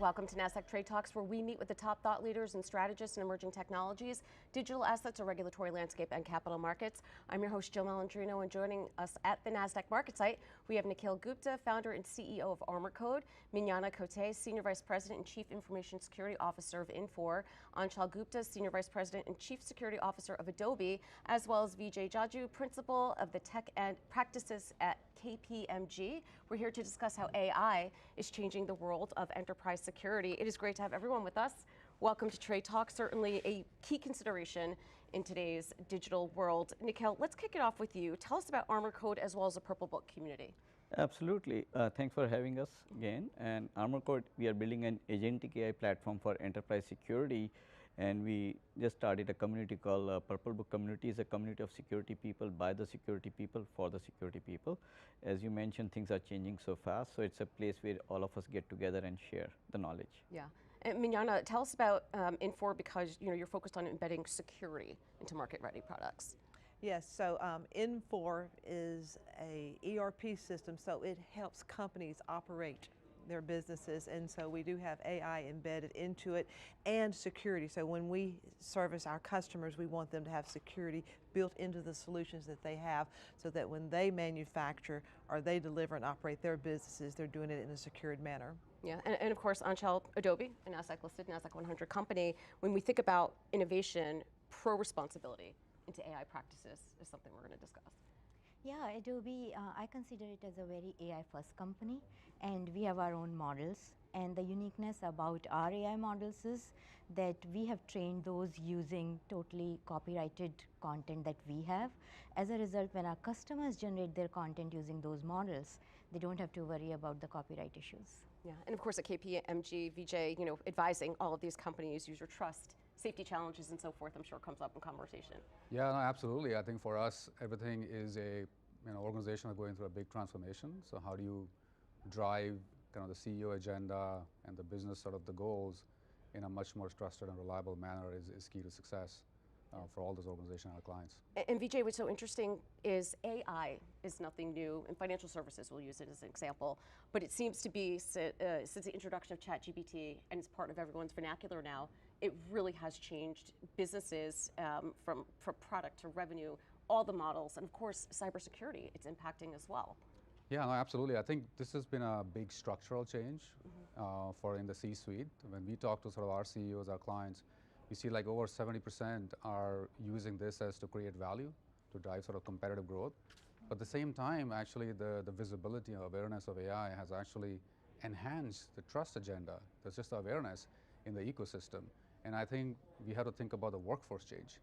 Welcome to Nasdaq Trade Talks, where we meet with the top thought leaders and strategists in emerging technologies, digital assets, a regulatory landscape, and capital markets. I'm your host, Jill Malandrino, and joining us at the Nasdaq market site, we have Nikhil Gupta, founder and CEO of ArmorCode, Mignona Coté, Senior Vice President and Chief Information Security Officer of Infor, Aanchal Gupta, Senior Vice President and Chief Security Officer of Adobe, as well as Vijay, Jajoo, Principal of the Tech and Practices at KPMG. We're here to discuss how AI is changing the world of enterprise security. It is great to have everyone with us. Welcome to Trade Talk, certainly a key consideration in today's digital world. Nikhil, let's kick it off with you. Tell us about ArmorCode as well as the Purple Book community. Absolutely. Thanks for having us again. And ArmorCode, we are building an agentic AI platform for enterprise security. And we just started a community called Purple Book Community. It's a community of security people by the security people for the security people. As you mentioned, things are changing so fast. So it's a place where all of us get together and share the knowledge. Yeah. And Mignona, tell us about Infor, because you're focused on embedding security into market-ready products. Yes, so Infor is a ERP system, so it helps companies operate their businesses, and so we do have AI embedded into it and security. So when we service our customers, we want them to have security built into the solutions that they have, so that when they manufacture or they deliver and operate their businesses, they're doing it in a secured manner. Yeah, and of course, Aanchal, Adobe, a Nasdaq listed, Nasdaq 100 company. When we think about innovation, pro-responsibility into AI practices is something we're going to discuss. Yeah, Adobe, I consider it as a very AI first company, and we have our own models. And the uniqueness about our AI models is that we have trained those using totally copyrighted content that we have. As a result, when our customers generate their content using those models, they don't have to worry about the copyright issues. Yeah, and of course at KPMG, Vijay, advising all of these companies, user trust, safety challenges and so forth, I'm sure comes up in conversation. Yeah, no, absolutely. I think for us, everything is a organization are going through a big transformation. So how do you drive kind of the CEO agenda and the business sort of the goals in a much more trusted and reliable manner is key to success for all those organizations and our clients. And Vijay, what's so interesting is AI is nothing new. In financial services, we'll use it as an example, but it seems to be, since the introduction of ChatGPT, and it's part of everyone's vernacular now, it really has changed businesses from product to revenue, all the models, and of course, cybersecurity, it's impacting as well. Yeah, no, absolutely. I think this has been a big structural change for in the C-suite. When we talk to sort of our CEOs, our clients, we see like over 70% are using this as to create value, to drive sort of competitive growth. But at the same time, actually, the visibility and awareness of AI has actually enhanced the trust agenda. There's just awareness in the ecosystem. And I think we have to think about the workforce change.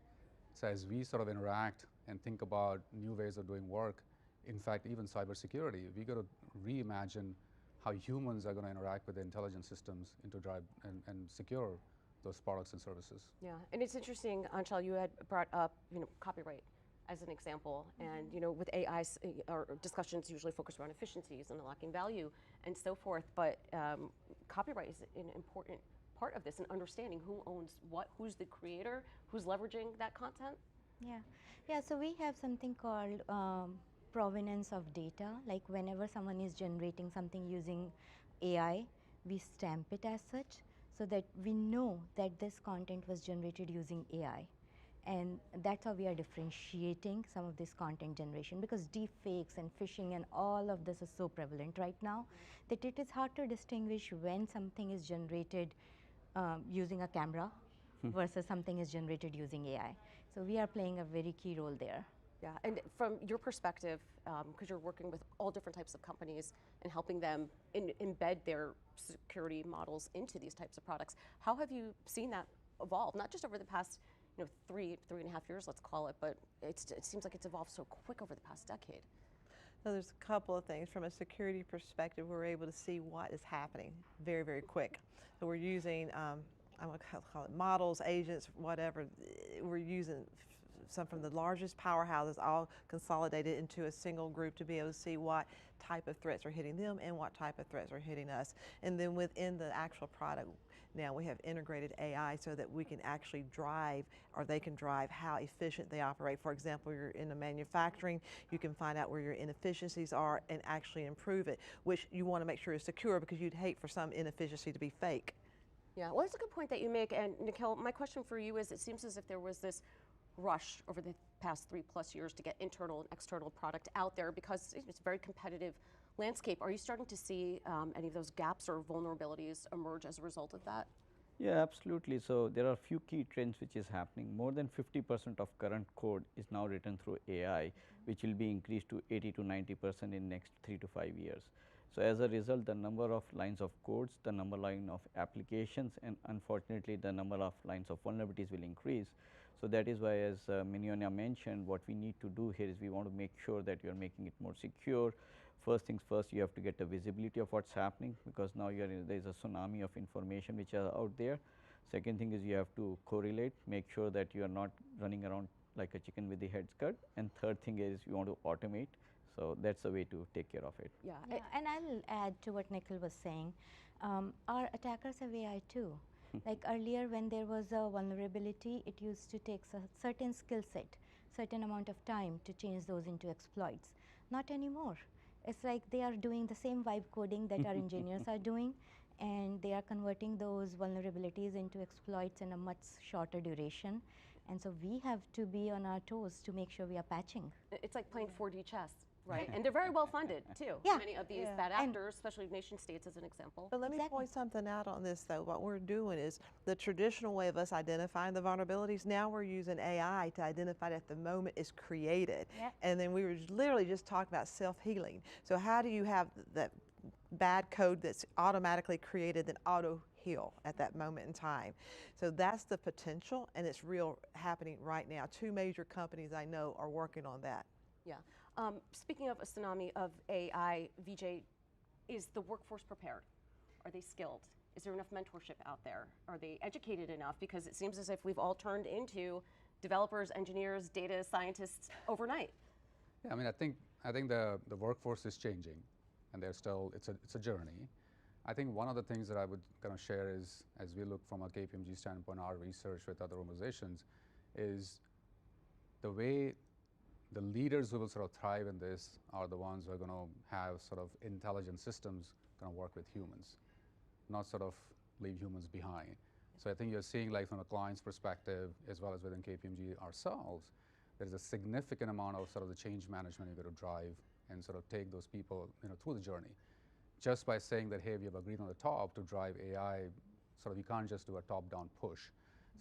So as we sort of interact and think about new ways of doing work, in fact, even cybersecurity, we got to reimagine how humans are going to interact with the intelligence systems into drive and secure those products and services. Yeah, and it's interesting, Aanchal, you had brought up, copyright as an example, and with AI, our discussions usually focus around efficiencies and unlocking value and so forth. But copyright is an important part of this, and understanding who owns what, who's the creator, who's leveraging that content. Yeah. So we have something called provenance of data. Like whenever someone is generating something using AI, we stamp it as such, so that we know that this content was generated using AI. And that's how we are differentiating some of this content generation, because deep fakes and phishing and all of this is so prevalent right now that it is hard to distinguish when something is generated using a camera versus something is generated using AI. So we are playing a very key role there. Yeah, and from your perspective, because you're working with all different types of companies and helping them embed their security models into these types of products, how have you seen that evolve? Not just over the past, three and a half years, let's call it, but it seems like it's evolved so quick over the past decade. So there's a couple of things. From a security perspective, we're able to see what is happening very, very quick. So we're using, I'm going to call it models, agents, whatever. We're using some from the largest powerhouses all consolidated into a single group to be able to see what type of threats are hitting them and what type of threats are hitting us. And then within the actual product, now we have integrated AI so that we can actually drive, or they can drive how efficient they operate. For example, you're in the manufacturing, you can find out where your inefficiencies are and actually improve it, which you want to make sure is secure, because you'd hate for some inefficiency to be fake. Yeah, well, it's a good point that you make. And Nikhil, my question for you is, it seems as if there was this rush over the past 3+ years to get internal and external product out there because it's a very competitive landscape. Are you starting to see any of those gaps or vulnerabilities emerge as a result of that? Yeah, absolutely. So there are a few key trends which is happening. More than 50% of current code is now written through AI, which will be increased to 80 to 90% in next 3 to 5 years. So as a result, the number of lines of codes, the number line of applications, and unfortunately the number of lines of vulnerabilities will increase. So that is why, as Mignona mentioned, what we need to do here is we want to make sure that you are making it more secure. First things first, you have to get the visibility of what's happening, because now there is a tsunami of information which are out there. Second thing is you have to correlate, make sure that you are not running around like a chicken with the head cut. And third thing is you want to automate. So that's the way to take care of it. Yeah, and I'll add to what Nikhil was saying. Our attackers have AI too. Like earlier, when there was a vulnerability, it used to take a certain skill set, certain amount of time to change those into exploits. Not anymore. It's like they are doing the same vibe coding that our engineers are doing, and they are converting those vulnerabilities into exploits in a much shorter duration. And so we have to be on our toes to make sure we are patching. It's like playing 4D chess, right? And they're very well funded too. Yeah. Many of these bad actors, especially nation states as an example. But let me point something out on this though. What we're doing is the traditional way of us identifying the vulnerabilities, now we're using AI to identify it at the moment it's created. Yep. And then we were literally just talking about self-healing. So how do you have that bad code that's automatically created then auto heal at that moment in time? So that's the potential, and it's real happening right now. 2 major companies I know are working on that. Yeah. Speaking of a tsunami of AI, Vijay, is the workforce prepared? Are they skilled? Is there enough mentorship out there? Are they educated enough? Because it seems as if we've all turned into developers, engineers, data scientists overnight. Yeah, I mean, I think the workforce is changing, and there's still, it's a journey. I think one of the things that I would kind of share is, as we look from a KPMG standpoint, our research with other organizations, is the way the leaders who will sort of thrive in this are the ones who are going to have sort of intelligent systems going to work with humans, not sort of leave humans behind. So I think you're seeing, like from a client's perspective, as well as within KPMG ourselves, there's a significant amount of sort of the change management you've got to drive and sort of take those people, through the journey. Just by saying that, hey, we have agreed on the top to drive AI, sort of you can't just do a top-down push.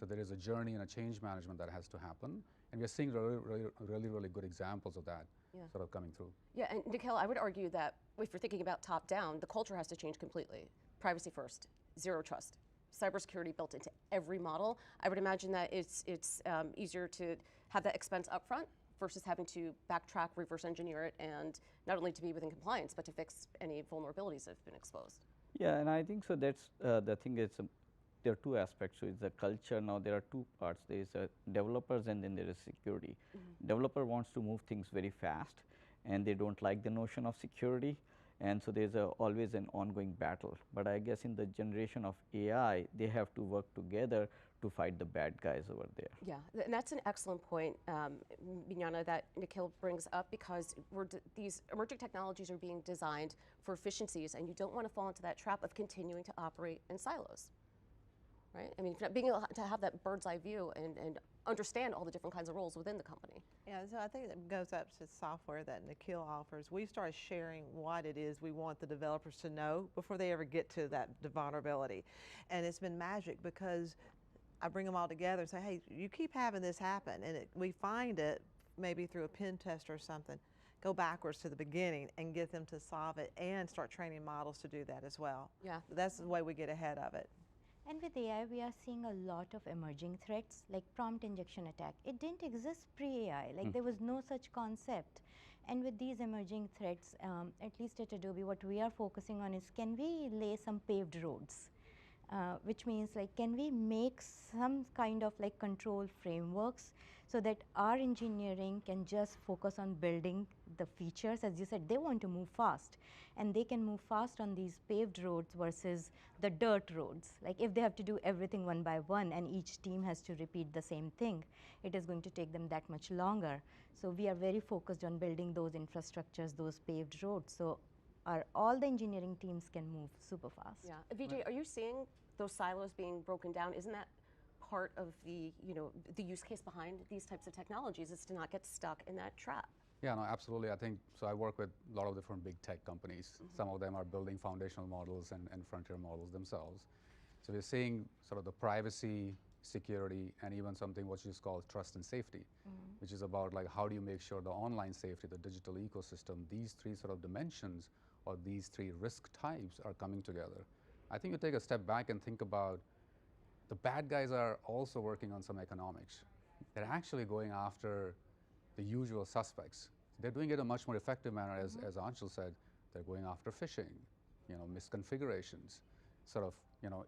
So there is a journey and a change management that has to happen. And we're seeing really good examples of that sort of coming through. Yeah, and Nikhil, I would argue that if you're thinking about top-down, the culture has to change completely. Privacy first, zero trust, cybersecurity built into every model. I would imagine that it's easier to have that expense upfront versus having to backtrack, reverse engineer it, and not only to be within compliance, but to fix any vulnerabilities that have been exposed. Yeah, and I think so that's the thing is there are 2 aspects. So it's the culture. Now there are 2 parts. There is developers and then there is security. Developer wants to move things very fast, and they don't like the notion of security. And so there's always an ongoing battle. But I guess in the generation of AI, they have to work together to fight the bad guys over there. Yeah, and that's an excellent point, Mignona, that Nikhil brings up, because these emerging technologies are being designed for efficiencies, and you don't want to fall into that trap of continuing to operate in silos. Right? I mean, being able to have that bird's eye view and understand all the different kinds of roles within the company. Yeah, so I think it goes up to software that Nikhil offers. We started sharing what it is we want the developers to know before they ever get to that vulnerability. And it's been magic, because I bring them all together and say, hey, you keep having this happen, and we find it maybe through a pen test or something. Go backwards to the beginning and get them to solve it, and start training models to do that as well. Yeah. That's the way we get ahead of it. And with AI, we are seeing a lot of emerging threats, like prompt injection attack. It didn't exist pre-AI, like there was no such concept. And with these emerging threats, at least at Adobe, what we are focusing on is, can we lay some paved roads? which means like can we make some kind of like control frameworks so that our engineering can just focus on building the features. As you said, they want to move fast, and they can move fast on these paved roads versus the dirt roads. Like if they have to do everything one by one and each team has to repeat the same thing, it is going to take them that much longer. So we are very focused on building those infrastructures, those paved roads, so all the engineering teams can move super fast. Yeah, Vijay, are you seeing those silos being broken down? Isn't that part of the, the use case behind these types of technologies, is to not get stuck in that trap? Yeah, no, absolutely. I think, so I work with a lot of different big tech companies. Some of them are building foundational models and frontier models themselves. So we're seeing sort of the privacy, security, and even something what is called trust and safety, which is about like how do you make sure the online safety, the digital ecosystem, these three sort of dimensions or these three risk types are coming together. I think you take a step back and think about the bad guys are also working on some economics. They're actually going after the usual suspects. They're doing it in a much more effective manner, as Aanchal said. They're going after phishing, misconfigurations, sort of,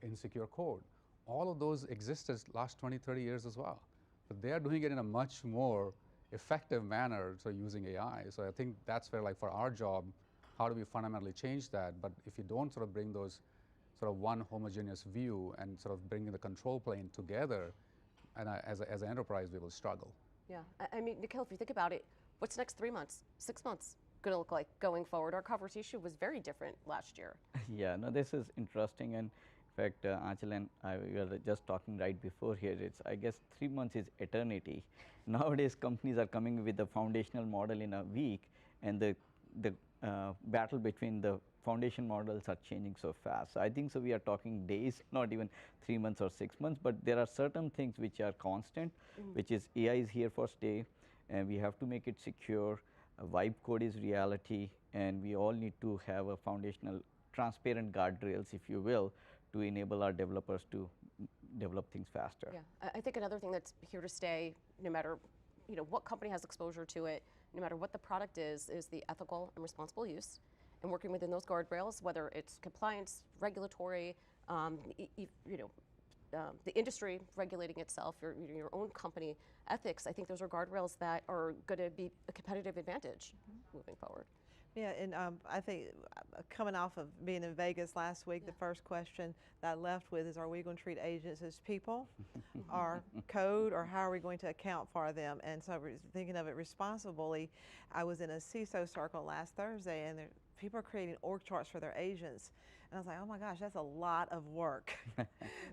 insecure code. All of those existed last 20, 30 years as well. But they are doing it in a much more effective manner, so using AI. So I think that's where, like, for our job, how do we fundamentally change that? But if you don't sort of bring those sort of one homogeneous view and sort of bringing the control plane together, and as an enterprise, we will struggle. Yeah, I mean, Nikhil, if you think about it, what's the next 3 months, 6 months going to look like going forward? Our conversation was very different last year. Yeah, no, this is interesting. And in fact, Aanchal and I were just talking right before here. It's, I guess, 3 months is eternity. Nowadays, companies are coming with a foundational model in a week, and the battle between the foundation models are changing so fast. So I think so we are talking days, not even 3 months or 6 months, but there are certain things which are constant, which is AI is here for stay, and we have to make it secure. Vibe code is reality, and we all need to have a foundational transparent guardrails, if you will, to enable our developers to develop things faster. Yeah, I think another thing that's here to stay, no matter what company has exposure to it, no matter what the product is the ethical and responsible use, and working within those guardrails, whether it's compliance, regulatory, the industry regulating itself, your own company ethics. I think those are guardrails that are going to be a competitive advantage moving forward. Yeah, and I think coming off of being in Vegas last week, the first question that I left with is, are we going to treat agents as people or code, or how are we going to account for them? And so thinking of it responsibly, I was in a CISO circle last Thursday, and people are creating org charts for their agents. And I was like, oh my gosh, that's a lot of work.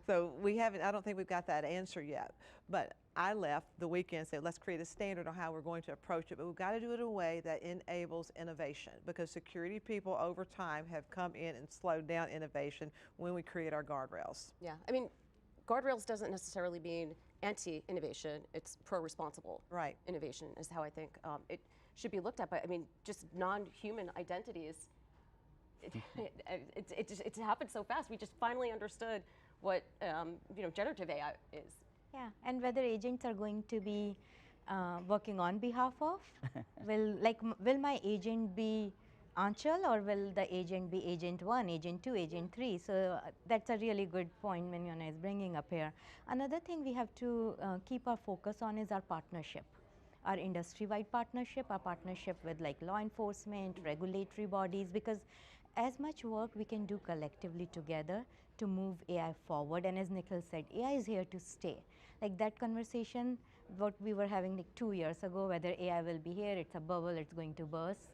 So I don't think we've got that answer yet. But I left the weekend and said, let's create a standard on how we're going to approach it. But we've got to do it in a way that enables innovation, because security people over time have come in and slowed down innovation when we create our guardrails. Yeah, I mean, guardrails doesn't necessarily mean anti-innovation. It's pro-responsible innovation is how I think it should be looked at. But I mean, just non-human identities, it's happened so fast. We just finally understood what generative AI is. Yeah, and whether agents are going to be working on behalf of, will my agent be Aanchal, or will the agent be agent 1, agent 2, agent 3? So that's a really good point Mignona is bringing up here. Another thing we have to keep our focus on is our partnership, our industry-wide partnership, our partnership with like law enforcement, regulatory bodies, because as much work we can do collectively together to move AI forward. And as Nikhil said, AI is here to stay. Like that conversation, what we were having like 2 years ago, whether AI will be here, it's a bubble, it's going to burst.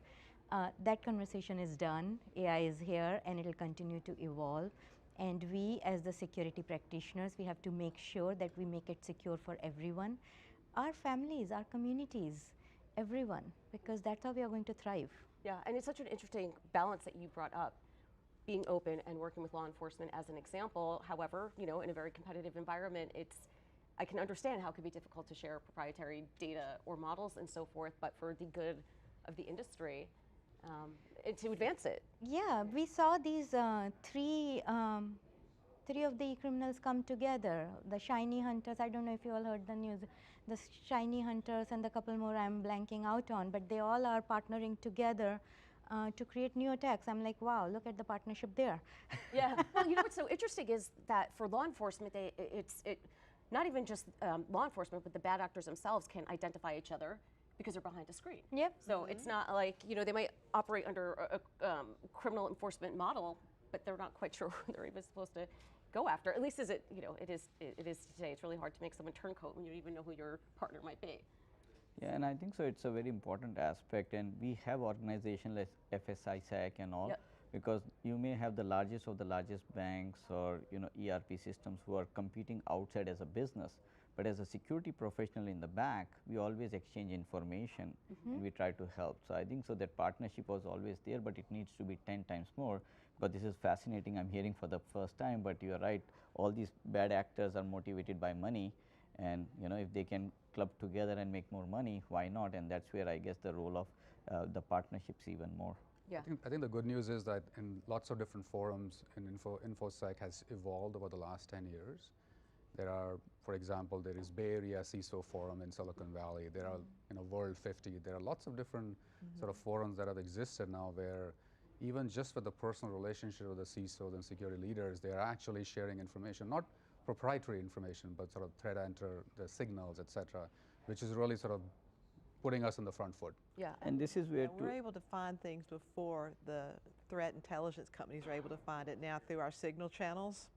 That conversation is done. AI is here, and it will continue to evolve. And we, as the security practitioners, we have to make sure that we make it secure for everyone, our families, our communities, everyone, because that's how we are going to thrive. Yeah, and it's such an interesting balance that you brought up, being open and working with law enforcement as an example. However, in a very competitive environment, I can understand how it could be difficult to share proprietary data or models and so forth, but for the good of the industry, to advance it. Yeah, we saw these three of the criminals come together. The shiny hunters, I don't know if you all heard the news, the shiny hunters and the couple more I'm blanking out on, but they all are partnering together to create new attacks. I'm like, wow, look at the partnership there. Yeah. Well, you know what's so interesting is that for law enforcement, not even just law enforcement, but the bad actors themselves can identify each other because they're behind a screen. Yep. So it's not like, you know, they might operate under a criminal enforcement model, but they're not quite sure who they're even supposed to go after. At least it is today. It's really hard to make someone turncoat when you don't even know who your partner might be. Yeah, and I think so it's a very important aspect, and we have organizations like FSI, SAC and all, Yep. because you may have the largest of the largest banks or, you know, ERP systems who are competing outside as a business, but as a security professional in the back, we always exchange information and we try to help. So I think so that partnership was always there, but it needs to be 10 times more, because this is fascinating. I'm hearing for the first time, but you're right, all these bad actors are motivated by money, and you know, if they can club together and make more money, why not? And that's where I guess the role of the partnerships even more. Yeah. I think the good news is that in lots of different forums, InfoSec has evolved over the last 10 years. There are, for example, there is Bay Area CISO forum in Silicon Valley. There are, you know, World 50. There are lots of different sort of forums that have existed now, where even just with the personal relationship with the CISOs and security leaders, they are actually sharing information, not proprietary information, but sort of threat enter, the signals, et cetera, which is really sort of putting us in the front foot. Yeah. And this is where We're able to find things before the threat intelligence companies are able to find it now through our signal channels.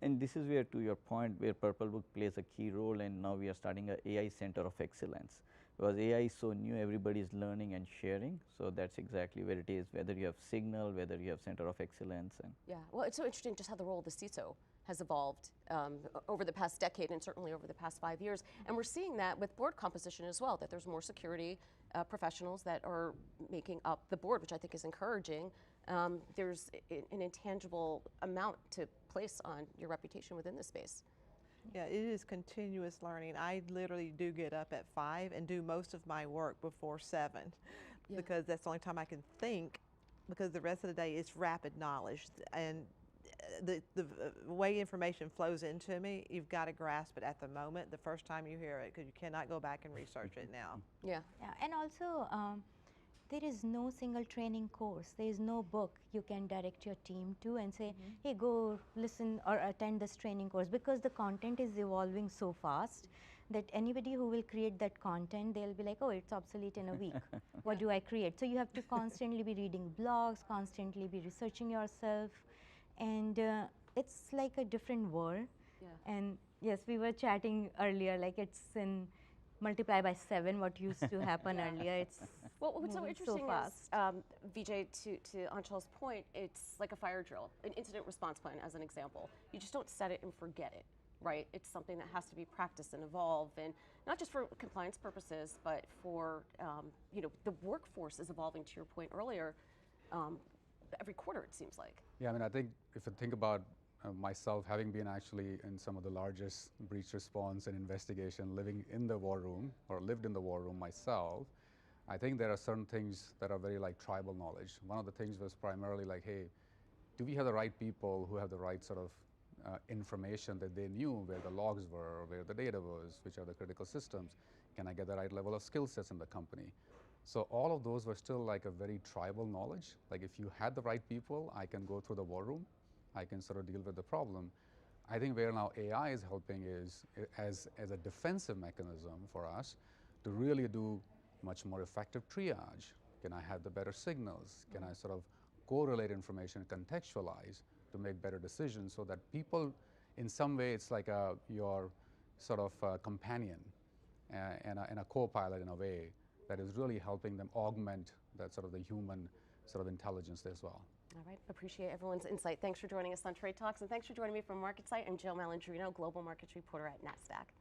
and this is where, to your point, where Purple Book plays a key role, and now we are starting a AI center of excellence. Because AI is so new, everybody is learning and sharing. So that's exactly where it is, whether you have signal, whether you have center of excellence. And Yeah, well, it's so interesting just how the role of the CISO has evolved over the past decade and certainly over the past 5 years. And we're seeing that with board composition as well, that there's more security professionals that are making up the board, which I think is encouraging. There's an intangible amount to place on your reputation within this space. Yeah, it is continuous learning. I literally do get up at 5 and do most of my work before 7 because that's the only time I can think, because the rest of the day is rapid knowledge. And the way information flows into me, you've got to grasp it at the moment, the first time you hear it, because you cannot go back and research it now. Yeah. Yeah, and also there is no single training course. There is no book you can direct your team to and say, hey, go listen or attend this training course, because the content is evolving so fast that anybody who will create that content, they'll be like, oh, it's obsolete in a week. What do I create? So you have to constantly be reading blogs, constantly be researching yourself, and it's like a different world. Yeah. And yes, we were chatting earlier, like it's in multiply by 7 what used to happen earlier. It's well, what's so moving interesting fast. is, Vijay, to Aanchal's point, it's like a fire drill, an incident response plan as an example. You just don't set it and forget it, right? It's something that has to be practiced and evolve, and not just for compliance purposes, but for, you know, the workforce is evolving, to your point earlier, every quarter it seems like. Yeah, I mean, I think if you think about myself, having been actually in some of the largest breach response and investigation, living in the war room or lived in the war room myself, I think there are certain things that are very like tribal knowledge. One of the things was primarily like, hey, do we have the right people who have the right sort of information that they knew where the logs were, where the data was, which are the critical systems? Can I get the right level of skill sets in the company? So all of those were still like a very tribal knowledge. Like if you had the right people, I can go through the war room, I can sort of deal with the problem. I think where now AI is helping is as a defensive mechanism for us to really do much more effective triage. Can I have the better signals? Can I sort of correlate information, contextualize to make better decisions so that people, in some way, it's like your sort of companion and a co-pilot in a way that is really helping them augment that sort of the human sort of intelligence as well. All right, appreciate everyone's insight. Thanks for joining us on Trade Talks, and thanks for joining me from MarketSite. I'm Jill Malandrino, Global Markets Reporter at Nasdaq.